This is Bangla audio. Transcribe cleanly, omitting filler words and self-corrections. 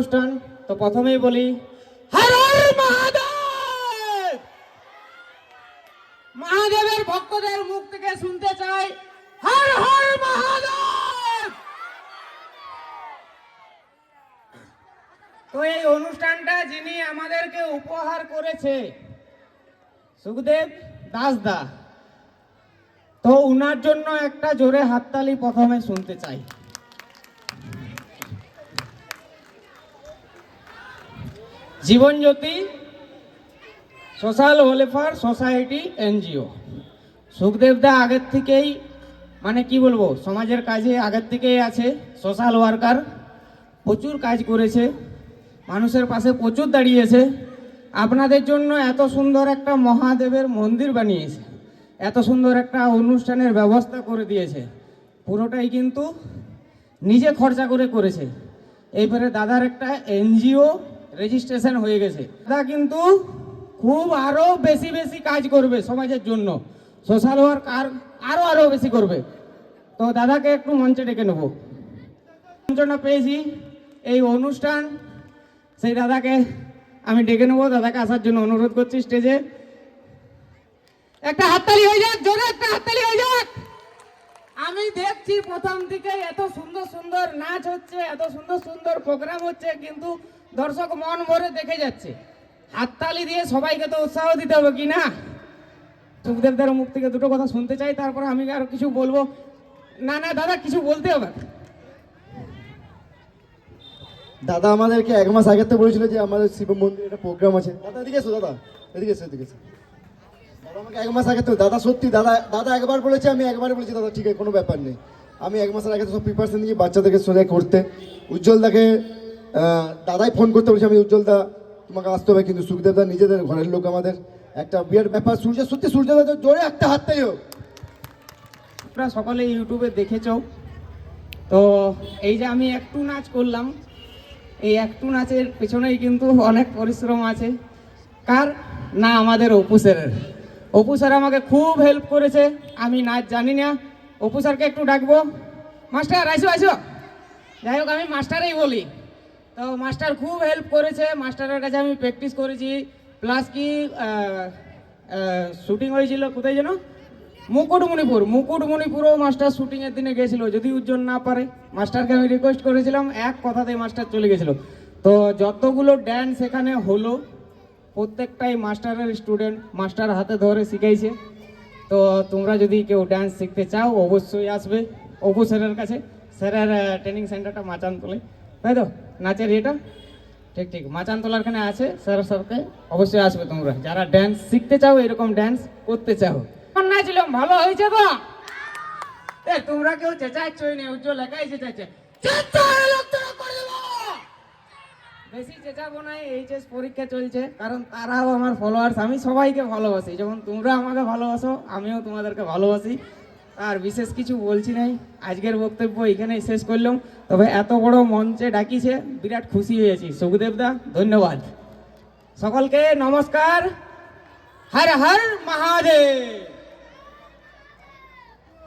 অনুষ্ঠান তো প্রথমেই বলি হর হর মহাদেব। মহাদেবের ভক্তদের মুখ থেকে শুনতে চাই হর হর মহাদেব। তো এই অনুষ্ঠানটা যিনি আমাদেরকে উপহার করেছে সুখদেব দাসদা, তো উনার জন্য একটা জোরে হাততালি প্রথমে শুনতে চাই। Jibanjyoti social welfare society NGO. সুখদেবদা আগের থেকেই মানে কি বলবো সমাজের কাজে আগের থেকেই আছে, সোশ্যাল ওয়ার্কার, প্রচুর কাজ করেছে, মানুষের পাশে প্রচুর দাঁড়িয়েছে। আপনাদের জন্য এত সুন্দর একটা মহাদেবের মন্দির বানিয়েছে, এত সুন্দর একটা অনুষ্ঠানের ব্যবস্থা করে দিয়েছে, পুরোটাই কিন্তু নিজে খরচা করে করেছে। এইবারে দাদার একটা এনজিও রেজিস্ট্রেশন হয়ে গেছে। দাদা কিন্তু খুব আরো বেশি বেশি কাজ করবে সমাজের জন্য, সোশ্যাল ওয়ার্ক আরো বেশি করবে। তো দাদাকে একটু মঞ্চে ডেকে নেব। মঞ্চটা পেয়েছি এই অনুষ্ঠান, সেই দাদাকে আমি ডেকে নেবো। দাদাকে আসার জন্য অনুরোধ করছি স্টেজে। একটা হাততালি হয়ে যাক, জোরে একটা হাততালি হয়ে যাক। আমি দেখছি প্রথম থেকে এত সুন্দর সুন্দর নাচ হচ্ছে, এত সুন্দর সুন্দর প্রোগ্রাম হচ্ছে, কিন্তু দর্শক মন ভরে দেখে যাচ্ছে। হাততালি দিয়ে সবাইকে তো উৎসাহ দিতে হবে কি না? সুখদেবদার মুখ থেকে দুটো কথা শুনতে চাই, তারপরে আমি আর কিছু বলবো না। না দাদা কিছু বলতে হবে। দাদা আমাদেরকে 1 মাস আগে তো বলেছিল যে আমাদের শিব মন্দিরে একটা প্রোগ্রাম আছে। দাদা এদিকে এসো, দাদা এদিকে এসো, এদিকে এসো। দাদা আমাকে 1 মাস আগে তো, দাদা সত্যি দাদা একবার বলেছে, আমি একবার বলেছি দাদা ঠিক আছে কোনো ব্যাপার নেই। আমি 1 মাসের আগে তো সব প্রিপারেশন নিয়ে বাচ্চাদেরকে সোজা করতে, উজ্জ্বলদাকে দাদাই ফোন করতে বলেছে, আমি উজ্জ্বলদা তোমাকে আসতে হবে। কিন্তু সুখদেবদা নিজেদের ঘরের লোক, আমাদের একটা বিয়ের ব্যাপার। সত্যি সূর্যদা জোরে একটা হাততালি হোক। তোমরা সকলে ইউটিউবে দেখেছো তো, এই যে আমি একটু নাচ করলাম, এই একটু নাচের পেছনেই কিন্তু অনেক পরিশ্রম আছে। কার না? আমাদের অপু স্যারের। অপু স্যার আমাকে খুব হেল্প করেছে। আমি নাচ জানি না, অপু স্যারকে একটু ডাকবো। মাস্টার আইসো। যাই হোক আমি মাস্টারেই বলি। তো মাস্টার খুব হেল্প করেছে, মাস্টারের কাছে আমি প্র্যাকটিস করেছি। প্লাস কি শুটিং হয়েছিল কোথায় যেন, মুকুটমণিপুরও মাস্টার শুটিংয়ের দিনে গেছিল। যদি উজ্জ্বল না পারে, মাস্টারকে আমি রিকোয়েস্ট করেছিলাম, এক কথাতেই মাস্টার চলে গেছিল। তো যতগুলো ড্যান্স এখানে হলো প্রত্যেকটাই মাস্টারের স্টুডেন্ট, মাস্টার হাতে ধরে শিখাইছে। তো তোমরা যদি কেউ ড্যান্স শিখতে চাও অবশ্যই আসবে অপু স্যারের কাছে। স্যারের ট্রেনিং সেন্টারটা মাচানতলে, তাই তো? নাচের এটা ঠিক মাচানতলার খানে আছে। স্যারকে অবশ্যই আসবে তোমরা যারা ড্যান্স শিখতে চাও, এরকম ড্যান্স করতে চাও। নাচলাম ভালো হয়েছে তো? তোমরা কেউ চেঁচাচ্ছই না, উজ্জ্বল একাই চেঁচাচ্ছে। বেশি চেঁচাবো না, এইচএস পরীক্ষা চলছে, কারণ তারাও আমার ফলোয়ার্স। আমি সবাইকে ভালোবাসি, যেমন তোমরা আমাকে ভালোবাসো আমিও তোমাদেরকে ভালোবাসি। আর বিশেষ কিছু বলছি নাই, আজকের বক্তব্য এখানেই শেষ করলাম। তবে এত বড় মঞ্চে ডাকিছে, বিরাট খুশি হয়েছি। সুখদেবদা ধন্যবাদ। সকলকে নমস্কার। হর হর মহাদেব।